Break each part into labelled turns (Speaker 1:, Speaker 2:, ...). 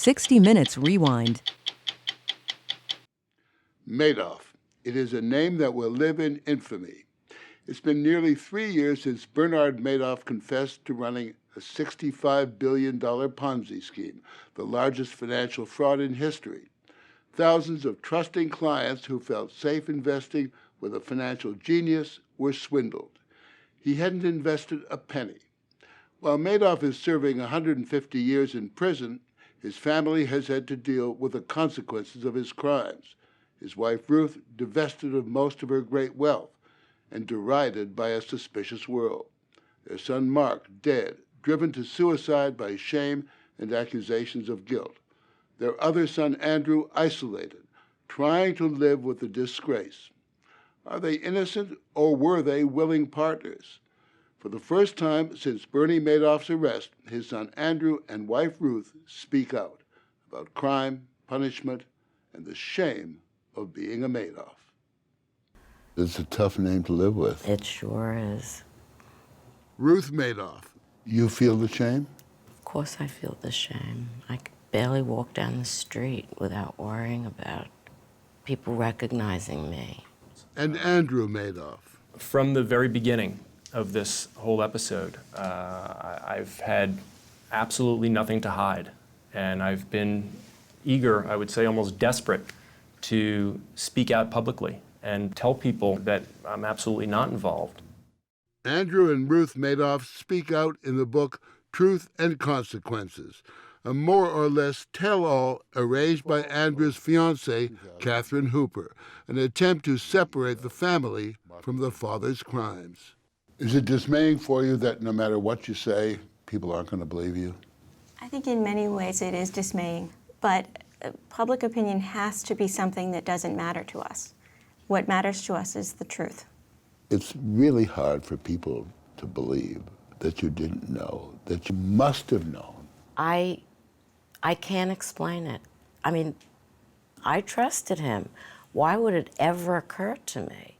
Speaker 1: 60 Minutes Rewind.
Speaker 2: Madoff. It is a name that will live in infamy. It's been nearly 3 years since Bernard Madoff confessed to running a $65 billion Ponzi scheme, the largest financial fraud in history. Thousands of trusting clients who felt safe investing with a financial genius were swindled. He hadn't invested a penny. While Madoff is serving 150 years in prison, his family has had to deal with the consequences of his crimes. His wife Ruth divested of most of her great wealth and derided by a suspicious world. Their son Mark dead, driven to suicide by shame and accusations of guilt. Their other son Andrew isolated, trying to live with the disgrace. Are they innocent or were they willing partners? For the first time since Bernie Madoff's arrest, his son Andrew and wife Ruth speak out about crime, punishment, and the shame of being a Madoff. It's a tough name to live with.
Speaker 3: It sure is.
Speaker 2: Ruth Madoff, you feel the shame?
Speaker 3: Of course I feel the shame. I could barely walk down the street without worrying about people recognizing me.
Speaker 2: And Andrew Madoff.
Speaker 4: From the very beginning of this whole episode, I've had absolutely nothing to hide. And I've been eager, I would say almost desperate, to speak out publicly and tell people that I'm absolutely not involved.
Speaker 2: Andrew and Ruth Madoff speak out in the book Truth and Consequences, a more or less tell-all arranged by Andrew's fiancée, Catherine Hooper, an attempt to separate the family from the father's crimes. Is it dismaying for you that no matter what you say, people aren't going to believe you?
Speaker 5: I think in many ways it is dismaying, but public opinion has to be something that doesn't matter to us. What matters to us is the truth.
Speaker 2: It's really hard for people to believe that you didn't know, that you must have known.
Speaker 3: I can't explain it. I mean, I trusted him. Why would it ever occur to me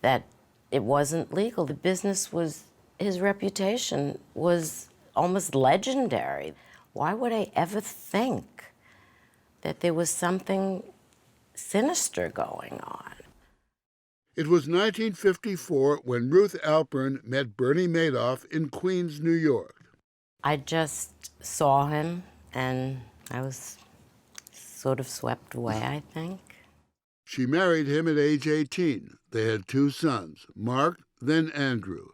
Speaker 3: that it wasn't legal? The business was, his reputation was almost legendary. Why would I ever think that there was something sinister going on?
Speaker 2: It was 1954 when Ruth Alpern met Bernie Madoff in Queens, New York.
Speaker 3: I just saw him and I was sort of swept away, I think.
Speaker 2: She married him at age 18. They had 2 sons, Mark, then Andrew.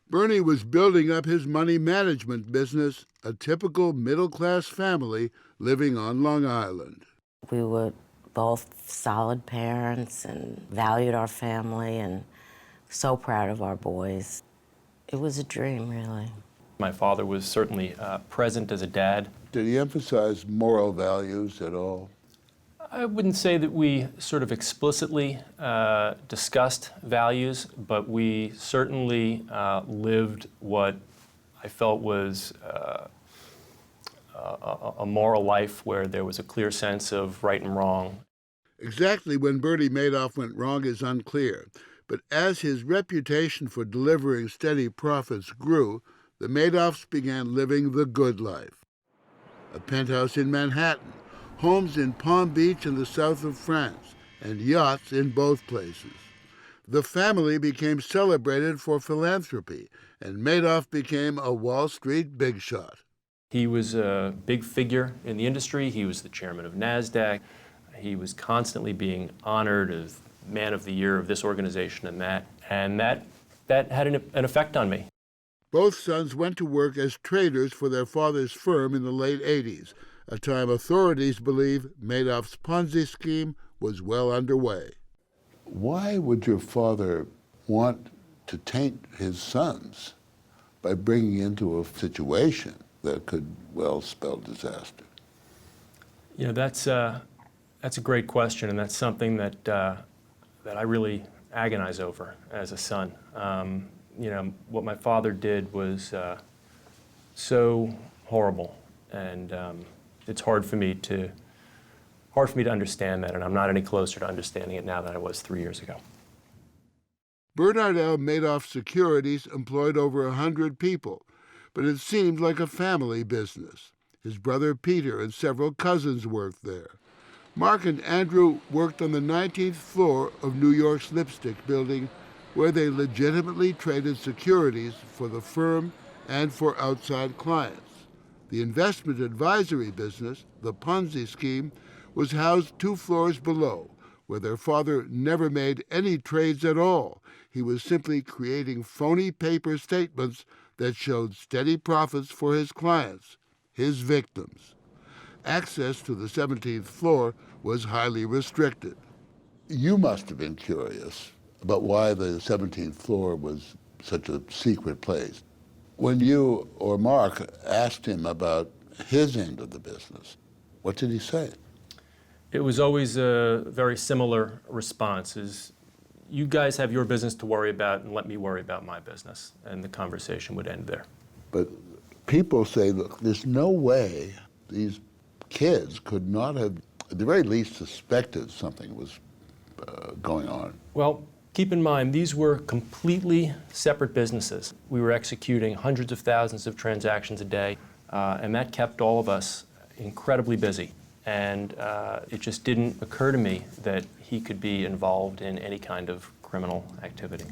Speaker 2: Bernie was building up his money management business, a typical middle-class family living on Long Island.
Speaker 3: We were both solid parents and valued our family and so proud of our boys. It was a dream, really.
Speaker 4: My father was certainly present as a dad.
Speaker 2: Did he emphasize moral values at all?
Speaker 4: I wouldn't say that we sort of explicitly discussed values, but we certainly lived what I felt was a moral life where there was a clear sense of right and wrong.
Speaker 2: Exactly when Bernie Madoff went wrong is unclear, but as his reputation for delivering steady profits grew, the Madoffs began living the good life. A penthouse in Manhattan, homes in Palm Beach and the south of France, and yachts in both places. The family became celebrated for philanthropy, and Madoff became a Wall Street big shot.
Speaker 4: He was a big figure in the industry. He was the chairman of NASDAQ. He was constantly being honored as Man of the Year of this organization and that had an effect on me.
Speaker 2: Both sons went to work as traders for their father's firm in the late 80s, a time authorities believe Madoff's Ponzi scheme was well underway. Why would your father want to taint his sons by bringing into a situation that could well spell disaster?
Speaker 4: You know, that's a great question, and that's something that I really agonize over as a son. You know, what my father did was so horrible, and it's hard for me to understand that, and I'm not any closer to understanding it now than I was 3 years ago.
Speaker 2: Bernard L. Madoff Securities employed over 100 people, but it seemed like a family business. His brother Peter and several cousins worked there. Mark and Andrew worked on the 19th floor of New York's Lipstick Building, where they legitimately traded securities for the firm and for outside clients. The investment advisory business, the Ponzi scheme, was housed 2 floors below, where their father never made any trades at all. He was simply creating phony paper statements that showed steady profits for his clients, his victims. Access to the 17th floor was highly restricted. You must have been curious about why the 17th floor was such a secret place. When you or Mark asked him about his end of the business, what did he say?
Speaker 4: It was always a very similar response, is you guys have your business to worry about and let me worry about my business. And the conversation would end there.
Speaker 2: But people say, look, there's no way these kids could not have, at the very least, suspected something was going on.
Speaker 4: Well, keep in mind, these were completely separate businesses. We were executing hundreds of thousands of transactions a day, and that kept all of us incredibly busy. And it just didn't occur to me that he could be involved in any kind of criminal activity.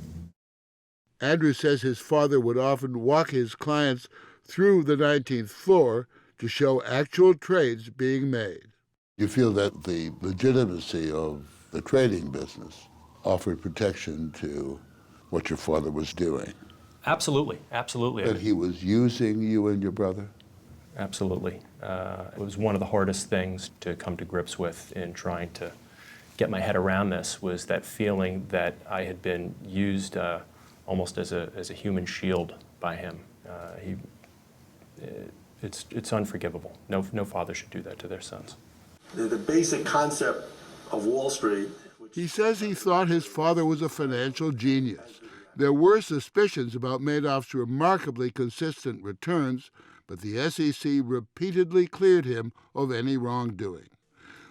Speaker 2: Andrew says his father would often walk his clients through the 19th floor to show actual trades being made. You feel that the legitimacy of the trading business offered protection to what your father was doing?
Speaker 4: Absolutely, absolutely.
Speaker 2: That he was using you and your brother?
Speaker 4: Absolutely. It was one of the hardest things to come to grips with in trying to get my head around this, was that feeling that I had been used almost as a human shield by him. It's unforgivable. No father should do that to their sons.
Speaker 1: The basic concept of Wall Street.
Speaker 2: He says he thought his father was a financial genius. There were suspicions about Madoff's remarkably consistent returns, but the SEC repeatedly cleared him of any wrongdoing.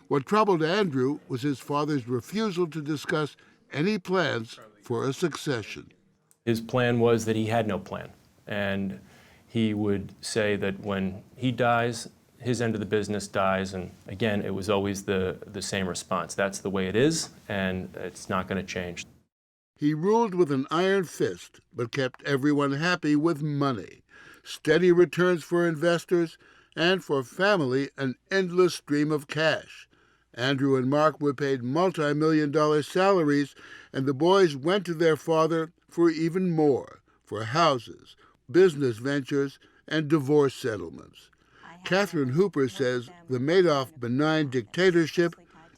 Speaker 2: What troubled Andrew was his father's refusal to discuss any plans for a succession.
Speaker 4: His plan was that he had no plan, and he would say that when he dies, his end of the business dies, and again, it was always the same response. That's the way it is, and it's not going to change.
Speaker 2: He ruled with an iron fist, but kept everyone happy with money, steady returns for investors, and for family, an endless stream of cash. Andrew and Mark were paid multi-million-dollar salaries, and the boys went to their father for even more, for houses, business ventures, and divorce settlements. Catherine Hooper says the Madoff benign dictatorship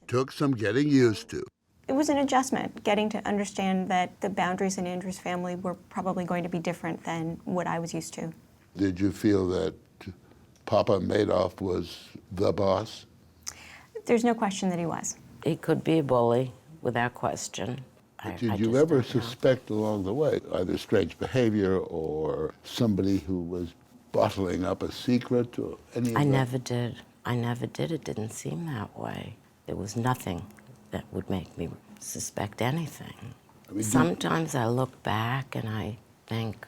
Speaker 2: took some getting used to.
Speaker 5: It was an adjustment, getting to understand that the boundaries in Andrew's family were probably going to be different than what I was used to.
Speaker 2: Did you feel that Papa Madoff was the boss?
Speaker 5: There's no question that he was.
Speaker 3: He could be a bully, without question.
Speaker 2: Did you ever suspect along the way either strange behavior or somebody who was bottling up a secret or any of that?
Speaker 3: I never did. I never did. It didn't seem that way. There was nothing that would make me suspect anything.
Speaker 2: I mean,
Speaker 3: Sometimes I look back and I think,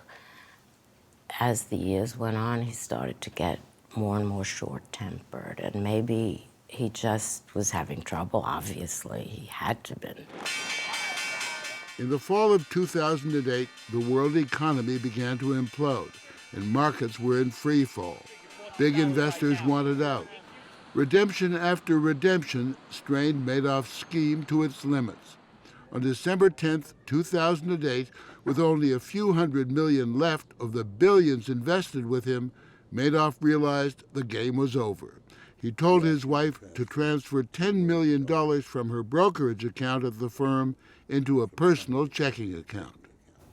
Speaker 3: as the years went on, he started to get more and more short-tempered, and maybe he just was having trouble, obviously. He had to be.
Speaker 2: In the fall of 2008, the world economy began to implode, and markets were in free fall. Big investors wanted out. Redemption after redemption strained Madoff's scheme to its limits. On December 10, 2008, with only a few $100 million left of the billions invested with him, Madoff realized the game was over. He told his wife to transfer $10 million from her brokerage account at the firm into a personal checking account.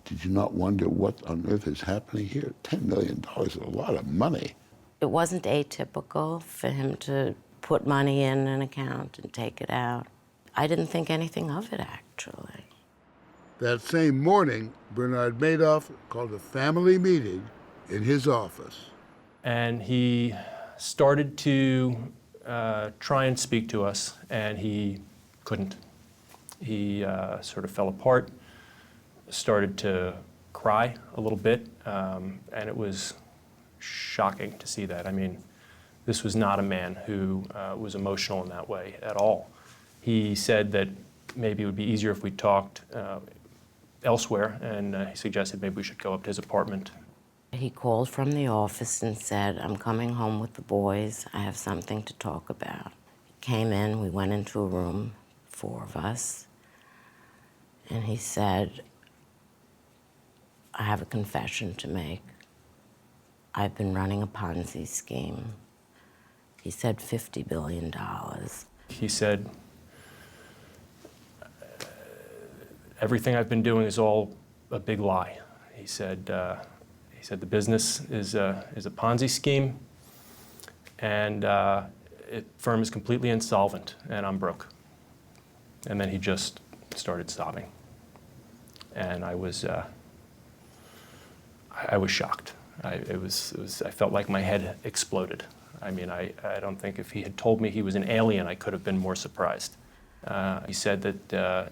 Speaker 2: Did you not wonder what on earth is happening here? $10 million is a lot of money.
Speaker 3: It wasn't atypical for him to put money in an account and take it out. I didn't think anything of it, actually.
Speaker 2: That same morning, Bernard Madoff called a family meeting in his office.
Speaker 4: And he started to try and speak to us, and he couldn't. He sort of fell apart, started to cry a little bit, and it was shocking to see that. I mean, This was not a man who was emotional in that way at all. He said that maybe it would be easier if we talked elsewhere, and he suggested maybe we should go up to his apartment.
Speaker 3: He called from the office and said, I'm coming home with the boys. I have something to talk about. He came in, we went into a room, 4 of us, and he said, I have a confession to make. I've been running a Ponzi scheme. He said $50 billion.
Speaker 4: He said, everything I've been doing is all a big lie. He said the business is a Ponzi scheme, and firm is completely insolvent, and I'm broke. And then he just started sobbing, and I was shocked. I felt like my head exploded. I mean, I don't think if he had told me he was an alien, I could have been more surprised. He said that the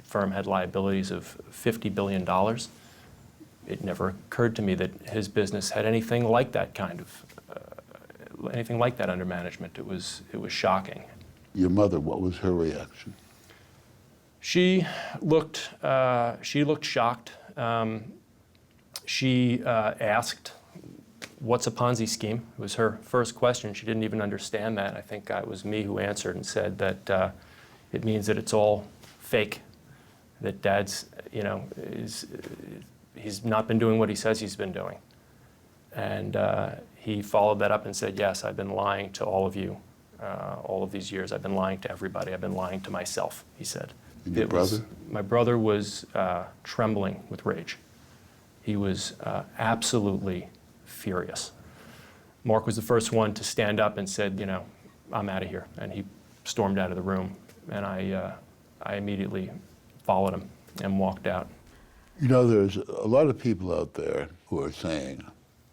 Speaker 4: firm had liabilities of $50 billion. It never occurred to me that his business had anything like that anything like that under management. It was shocking.
Speaker 2: Your mother, what was her reaction?
Speaker 4: She looked shocked. She asked, what's a Ponzi scheme? It was her first question. She didn't even understand that. I think it was me who answered and said that it means that it's all fake, that Dad's, he's not been doing what he says he's been doing. And he followed that up and said, yes, I've been lying to all of you all of these years. I've been lying to everybody. I've been lying to myself, he said.
Speaker 2: And your brother?
Speaker 4: My brother was trembling with rage. He was absolutely furious. Mark was the first one to stand up and said, I'm out of here. And he stormed out of the room. And I immediately followed him and walked out.
Speaker 2: There's a lot of people out there who are saying,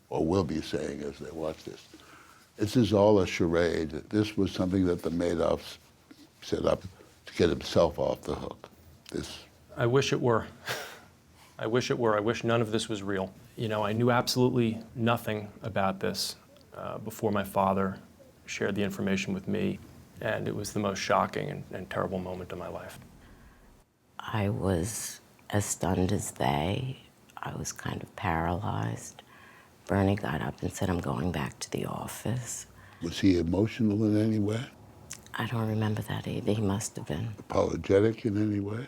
Speaker 2: or will be saying as they watch this is all a charade. This was something that the Madoffs set up to get himself off the hook.
Speaker 4: I wish it were. I wish it were. I wish none of this was real. I knew absolutely nothing about this before my father shared the information with me, and it was the most shocking and terrible moment of my life.
Speaker 3: I was as stunned as they. I was kind of paralyzed. Bernie got up and said, I'm going back to the office.
Speaker 2: Was he emotional in any way?
Speaker 3: I don't remember that either. He must have been.
Speaker 2: Apologetic in any way?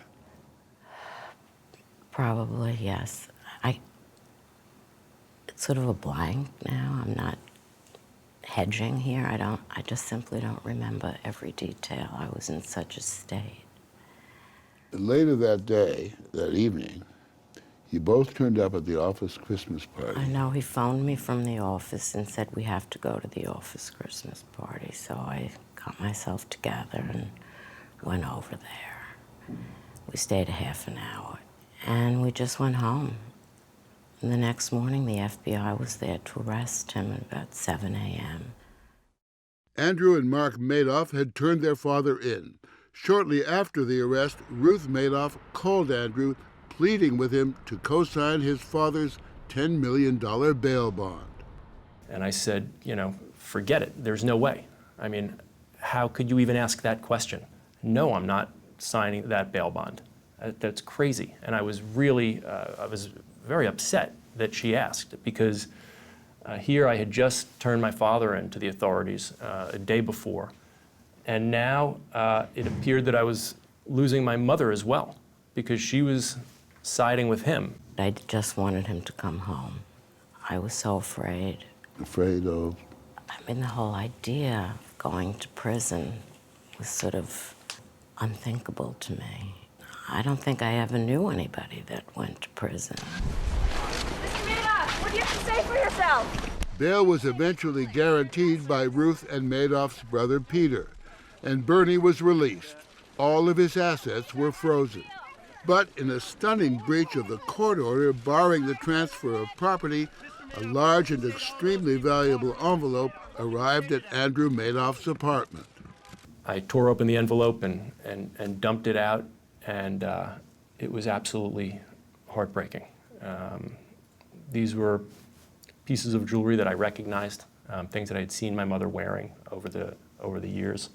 Speaker 3: Probably, yes. It's sort of a blank now. I'm not hedging here. I just simply don't remember every detail. I was in such a state.
Speaker 2: Later that day, that evening, you both turned up at the office Christmas party.
Speaker 3: I know. He phoned me from the office and said, we have to go to the office Christmas party. So I got myself together and went over there. We stayed a half an hour, and we just went home. And the next morning, the FBI was there to arrest him at about 7 a.m.
Speaker 2: Andrew and Mark Madoff had turned their father in. Shortly after the arrest, Ruth Madoff called Andrew, pleading with him to co-sign his father's $10 million bail bond.
Speaker 4: And I said, forget it. There's no way. I mean, how could you even ask that question? No, I'm not signing that bail bond. That's crazy. And I was really, I was very upset that she asked, because here I had just turned my father in to the authorities a day before. And now it appeared that I was losing my mother as well, because she was siding with him.
Speaker 3: I just wanted him to come home. I was so afraid.
Speaker 2: Afraid of?
Speaker 3: I mean, the whole idea of going to prison was sort of unthinkable to me. I don't think I ever knew anybody that went to prison.
Speaker 6: Mr. Madoff, what do you have to say for yourself?
Speaker 2: Bail was eventually guaranteed by Ruth and Madoff's brother Peter, and Bernie was released. All of his assets were frozen. But in a stunning breach of the court order barring the transfer of property, a large and extremely valuable envelope arrived at Andrew Madoff's apartment.
Speaker 4: I tore open the envelope and dumped it out, and it was absolutely heartbreaking. These were pieces of jewelry that I recognized. things that I had seen my mother wearing over the years.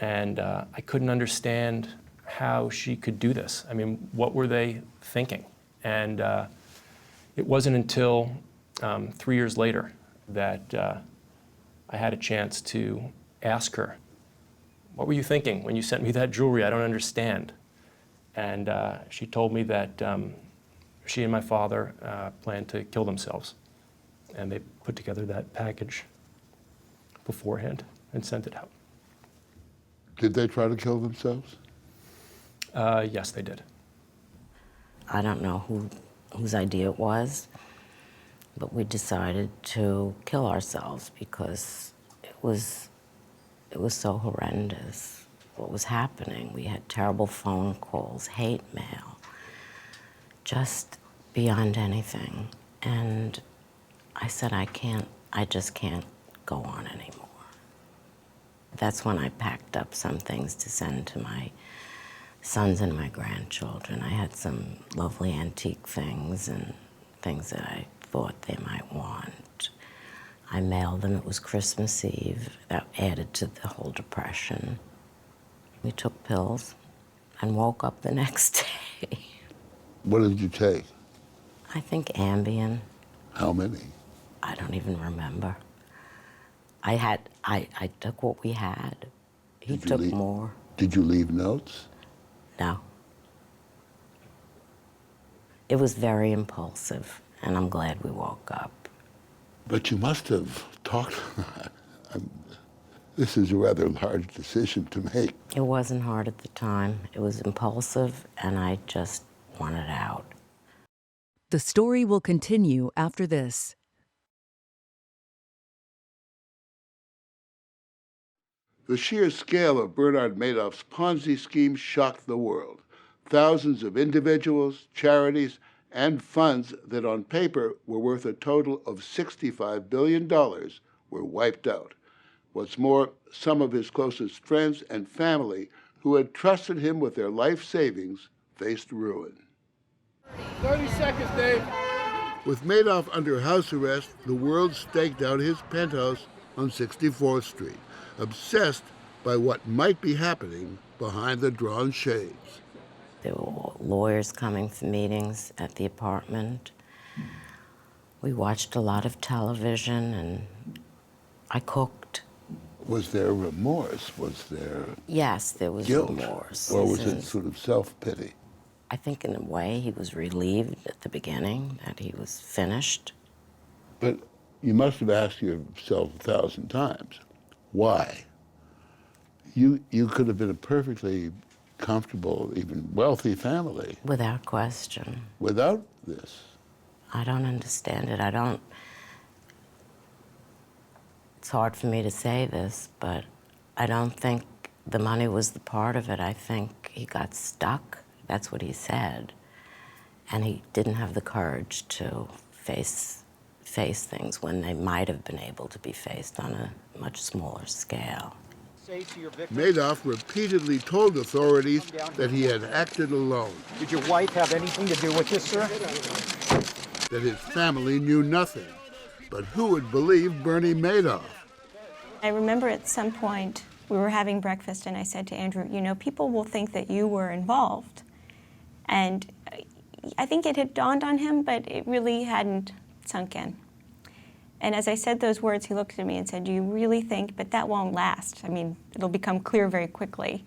Speaker 4: And I couldn't understand how she could do this. I mean, what were they thinking? And it wasn't until 3 years later that I had a chance to ask her, what were you thinking when you sent me that jewelry? I don't understand. And she told me that she and my father planned to kill themselves. And they put together that package beforehand and sent it out.
Speaker 2: Did they try to kill themselves?
Speaker 4: Yes, they did.
Speaker 3: I don't know whose idea it was, but we decided to kill ourselves because it was so horrendous what was happening. We had terrible phone calls, hate mail, just beyond anything. And I said, I just can't go on anymore. That's when I packed up some things to send to my sons and my grandchildren. I had some lovely antique things and things that I thought they might want. I mailed them. It was Christmas Eve. That added to the whole depression. We took pills and woke up the next day.
Speaker 2: What did you take?
Speaker 3: I think Ambien.
Speaker 2: How many?
Speaker 3: I don't even remember. I took what we had. He took more.
Speaker 2: Did you leave notes?
Speaker 3: No. It was very impulsive, and I'm glad we woke up.
Speaker 2: But you must have talked. This is a rather large decision to make.
Speaker 3: It wasn't hard at the time. It was impulsive, and I just wanted out.
Speaker 7: The story will continue after this.
Speaker 2: The sheer scale of Bernard Madoff's Ponzi scheme shocked the world. Thousands of individuals, charities, and funds that on paper were worth a total of $65 billion were wiped out. What's more, some of his closest friends and family who had trusted him with their life savings faced ruin. 30 seconds, Dave. With Madoff under house arrest, the world staked out his penthouse on 64th Street, obsessed by what might be happening behind the drawn shades.
Speaker 3: There were lawyers coming for meetings at the apartment. We watched a lot of television, and I cooked.
Speaker 2: Was there remorse? Was there
Speaker 3: Yes, there was
Speaker 2: guilt?
Speaker 3: remorse.
Speaker 2: Or was it sort of self-pity?
Speaker 3: I think in a way he was relieved at the beginning that he was finished.
Speaker 2: But you must have asked yourself 1,000 times, why? You could have been a perfectly comfortable, even wealthy family.
Speaker 3: Without question.
Speaker 2: Without this.
Speaker 3: I don't understand it. It's hard for me to say this, but I don't think the money was the part of it. I think he got stuck. That's what he said. And he didn't have the courage to face things when they might have been able to be faced on a much smaller scale.
Speaker 2: Madoff repeatedly told authorities that he had acted alone.
Speaker 8: Did your wife have anything to do with this, sir?
Speaker 2: That his family knew nothing. But who would believe Bernie Madoff?
Speaker 5: I remember at some point we were having breakfast and I said to Andrew, you know, people will think that you were involved. And I think it had dawned on him, but it really hadn't sunk in. And as I said those words, he looked at me and said, do you really think, but that won't last. I mean, it'll become clear very quickly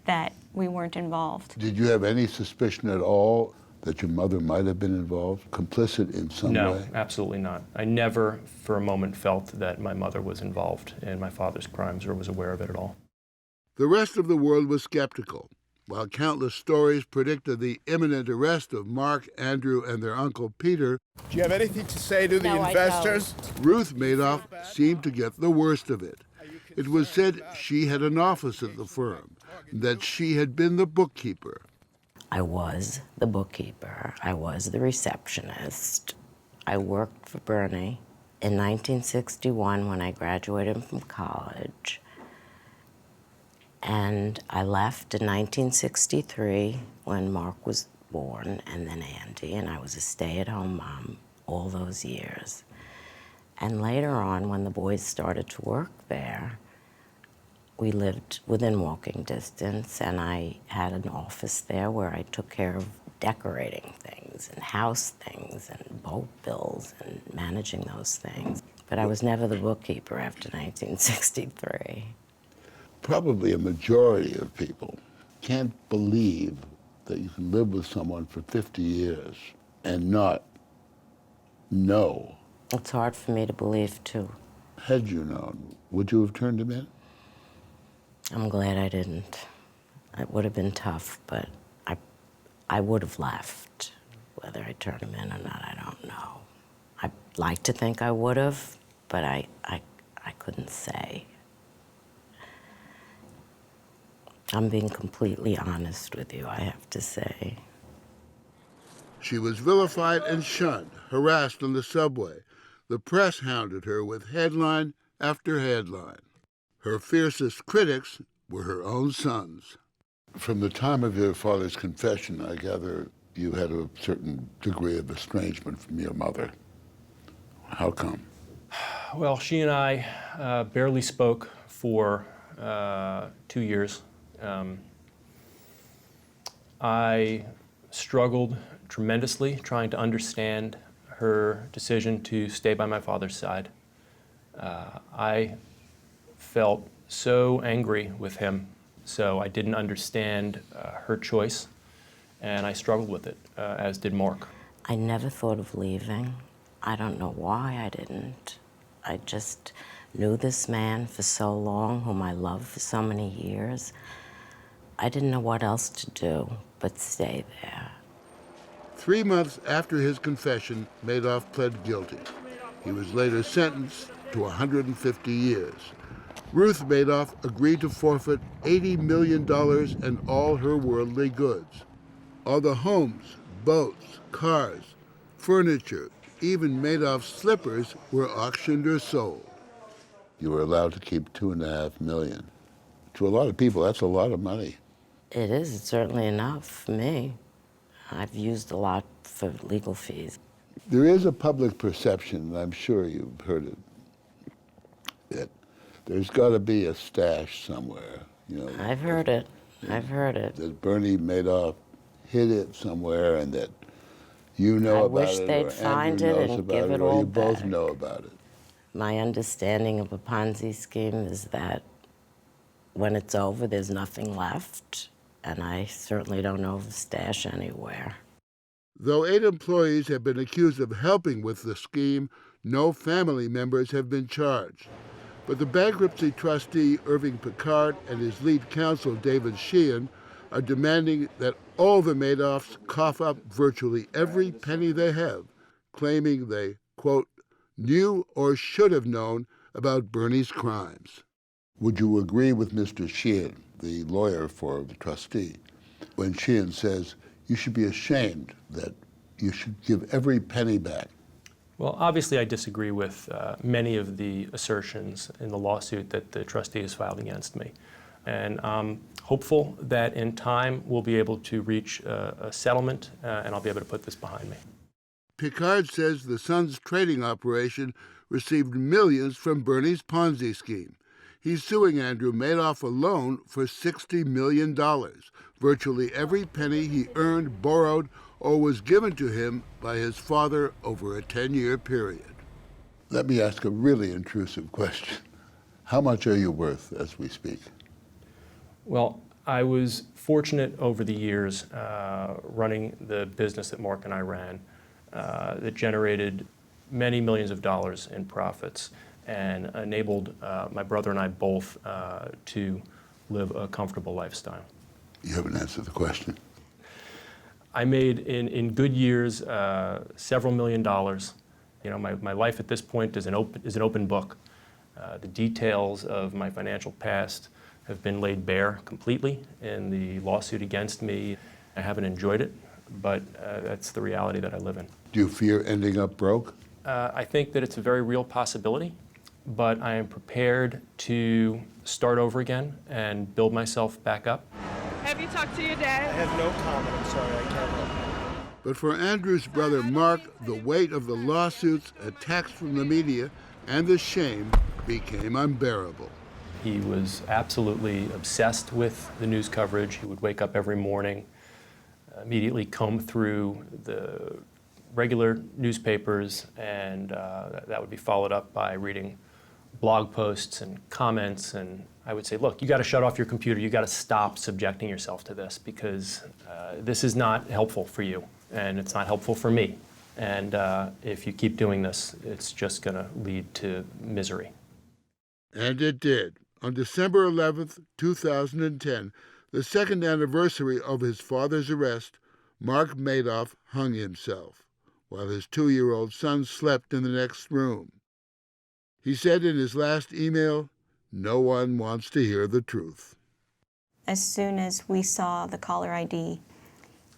Speaker 5: that we weren't involved.
Speaker 2: Did you have any suspicion at all that your mother might have been involved, complicit in some way?
Speaker 4: No, absolutely not. I never for a moment felt that my mother was involved in my father's crimes or was aware of it at all.
Speaker 2: The rest of the world was skeptical, while countless stories predicted the imminent arrest of Mark, Andrew, and their uncle Peter.
Speaker 9: Do you have anything to say to the investors?
Speaker 2: Ruth Madoff seemed to get the worst of it. It was said she had an office at the firm, that she had been the bookkeeper.
Speaker 3: I was the bookkeeper. I was the receptionist. I worked for Bernie. In 1961, when I graduated from college, and I left in 1963 when Mark was born, and then Andy, and I was a stay-at-home mom all those years. And later on, when the boys started to work there, we lived within walking distance, and I had an office there where I took care of decorating things and house things and boat bills and managing those things. But I was never the bookkeeper after 1963.
Speaker 2: Probably a majority of people can't believe that you can live with someone for 50 years and not know.
Speaker 3: It's hard for me to believe, too.
Speaker 2: Had you known, would you have turned him in?
Speaker 3: I'm glad I didn't. It would have been tough, but I would have left. Whether I turned him in or not, I don't know. I'd like to think I would have, but I couldn't say. I'm being completely honest with you, I have to say.
Speaker 2: She was vilified and shunned, harassed on the subway. The press hounded her with headline after headline. Her fiercest critics were her own sons. From the time of your father's confession, I gather you had a certain degree of estrangement from your mother. How come?
Speaker 4: Well, she and I barely spoke for 2 years. I struggled tremendously trying to understand her decision to stay by my father's side. I felt so angry with him, so I didn't understand her choice, and I struggled with it, as did Mark.
Speaker 3: I never thought of leaving. I don't know why I didn't. I just knew this man for so long, whom I loved for so many years. I didn't know what else to do but stay there.
Speaker 2: 3 months after his confession, Madoff pled guilty. He was later sentenced to 150 years. Ruth Madoff agreed to forfeit $80 million and all her worldly goods. All the homes, boats, cars, furniture, even Madoff's slippers were auctioned or sold. You were allowed to keep $2.5 million. To a lot of people, that's a lot of money.
Speaker 3: It is. It's certainly enough for me. I've used a lot for legal fees.
Speaker 2: There is a public perception, and I'm sure you've heard it, that there's got to be a stash somewhere. You know,
Speaker 3: I've heard it. I've heard it.
Speaker 2: That Bernie Madoff hid it somewhere, and that you know
Speaker 3: I
Speaker 2: about
Speaker 3: wish
Speaker 2: it,
Speaker 3: they'd
Speaker 2: or
Speaker 3: find
Speaker 2: Andrew
Speaker 3: it
Speaker 2: knows
Speaker 3: and
Speaker 2: about
Speaker 3: give
Speaker 2: it,
Speaker 3: it
Speaker 2: or
Speaker 3: all
Speaker 2: you both
Speaker 3: back.
Speaker 2: know about it.
Speaker 3: My understanding of a Ponzi scheme is that when it's over, there's nothing left, and I certainly don't know of a stash anywhere.
Speaker 2: Though 8 employees have been accused of helping with the scheme, no family members have been charged. But the bankruptcy trustee, Irving Picard, and his lead counsel, David Sheehan, are demanding that all the Madoffs cough up virtually every penny they have, claiming they, quote, knew or should have known about Bernie's crimes. Would you agree with Mr. Sheehan, the lawyer for the trustee, when Sheehan says you should be ashamed that you should give every penny back?
Speaker 4: Well, obviously I disagree with many of the assertions in the lawsuit that the trustee has filed against me. And I'm hopeful that in time we'll be able to reach a settlement and I'll be able to put this behind me.
Speaker 2: Picard says the son's trading operation received millions from Bernie's Ponzi scheme. He's suing Andrew Madoff alone for $60 million, virtually every penny he earned, borrowed, or was given to him by his father over a 10-year period. Let me ask a really intrusive question. How much are you worth as we speak?
Speaker 4: Well, I was fortunate over the years running the business that Mark and I ran that generated many millions of dollars in profits and enabled my brother and I both to live a comfortable lifestyle.
Speaker 2: You haven't answered the question.
Speaker 4: I made, in good years, several million dollars. You know, my life at this point is an open book. The details of my financial past have been laid bare completely in the lawsuit against me. I haven't enjoyed it, but that's the reality that I live in.
Speaker 2: Do you fear ending up broke?
Speaker 4: I think that it's a very real possibility, but I am prepared to start over again and build myself back up.
Speaker 6: Have you talked to your dad?
Speaker 8: I have no comment. I'm sorry, I can't help
Speaker 2: But for Andrew's brother Mark, the weight of the lawsuits, attacks from the media, and the shame became unbearable.
Speaker 4: He was absolutely obsessed with the news coverage. He would wake up every morning, immediately comb through the regular newspapers, and that would be followed up by reading blog posts and comments. And I would say, look, you got to shut off your computer. You got to stop subjecting yourself to this, because this is not helpful for you, and it's not helpful for me. And if you keep doing this, it's just going to lead to misery.
Speaker 2: And it did. On December 11th, 2010, the second anniversary of his father's arrest, Mark Madoff hung himself, while his 2-year-old son slept in the next room. He said in his last email, "No one wants to hear the truth."
Speaker 5: As soon as we saw the caller ID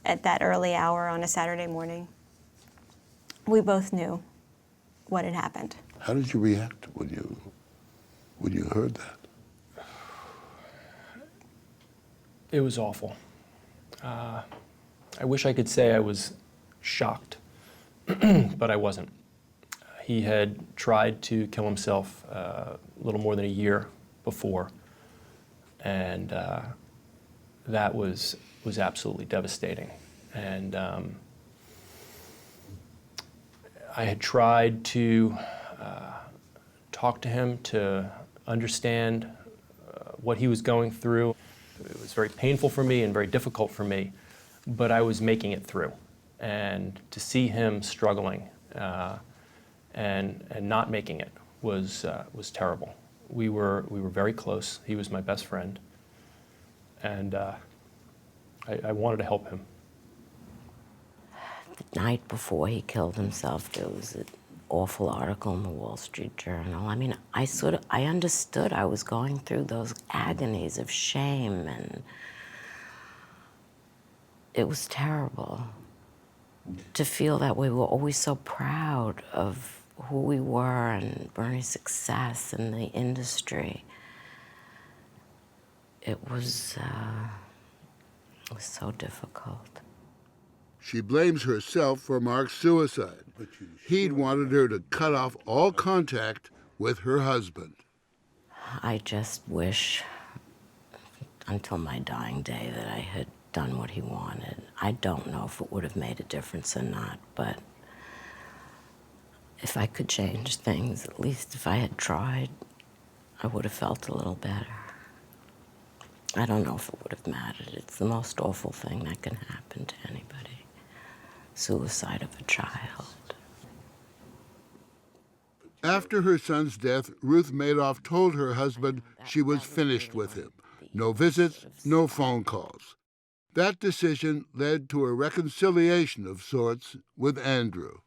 Speaker 5: at that early hour on a Saturday morning, we both knew what had happened.
Speaker 2: How did you react when you heard that?
Speaker 4: It was awful. I wish I could say I was shocked, but I wasn't. He had tried to kill himself a little more than a year before, and that was absolutely devastating. And I had tried to talk to him to understand what he was going through. It was very painful for me and very difficult for me, but I was making it through. And to see him struggling and not making it was terrible. We were very close. He was my best friend, and I wanted to help him.
Speaker 3: The night before he killed himself, there was an awful article in the Wall Street Journal. I mean, I understood I was going through those agonies of shame, and it was terrible to feel that we were always so proud of who we were and Bernie's success in the industry. It was so difficult.
Speaker 2: She blames herself for Mark's suicide. He'd wanted her to cut off all contact with her husband.
Speaker 3: I just wish, until my dying day, that I had done what he wanted. I don't know if it would have made a difference or not, but if I could change things, at least if I had tried, I would have felt a little better. I don't know if it would have mattered. It's the most awful thing that can happen to anybody. Suicide of a child.
Speaker 2: After her son's death, Ruth Madoff told her husband she was finished with him. No visits, no phone calls. That decision led to a reconciliation of sorts with Andrew.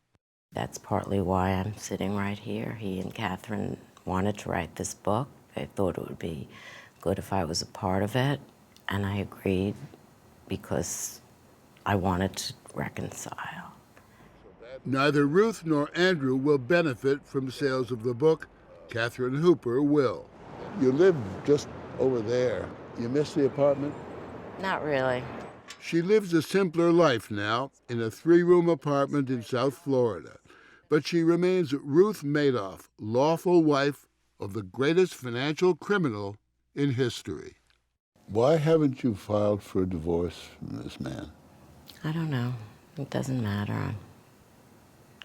Speaker 3: That's partly why I'm sitting right here. He and Catherine wanted to write this book. They thought it would be good if I was a part of it, and I agreed because I wanted to reconcile.
Speaker 2: Neither Ruth nor Andrew will benefit from sales of the book. Catherine Hooper will. You live just over there. You miss the apartment?
Speaker 3: Not really.
Speaker 2: She lives a simpler life now in a 3-room apartment in South Florida. But she remains Ruth Madoff, lawful wife of the greatest financial criminal in history. Why haven't you filed for a divorce from this man?
Speaker 3: I don't know. It doesn't matter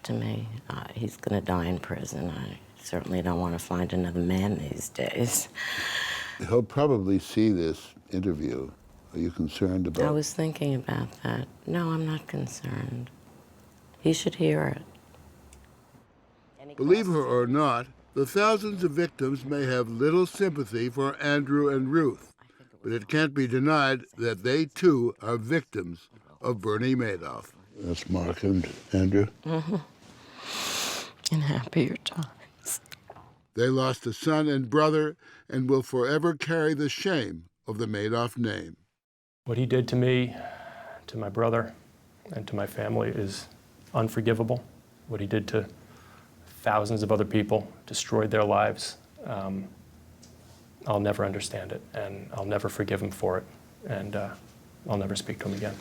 Speaker 3: to me. He's going to die in prison. I certainly don't want to find another man these days.
Speaker 2: He'll probably see this interview. Are you concerned about it?
Speaker 3: I was thinking about that. No, I'm not concerned. He should hear it.
Speaker 2: Believe her or not, the thousands of victims may have little sympathy for Andrew and Ruth, but it can't be denied that they too are victims of Bernie Madoff. That's Mark and Andrew.
Speaker 3: Mm-hmm. In happier times.
Speaker 2: They lost a son and brother and will forever carry the shame of the Madoff name.
Speaker 4: What he did to me, to my brother, and to my family is unforgivable. What he did to thousands of other people, destroyed their lives. I'll never understand it, and I'll never forgive him for it, and I'll never speak to him again.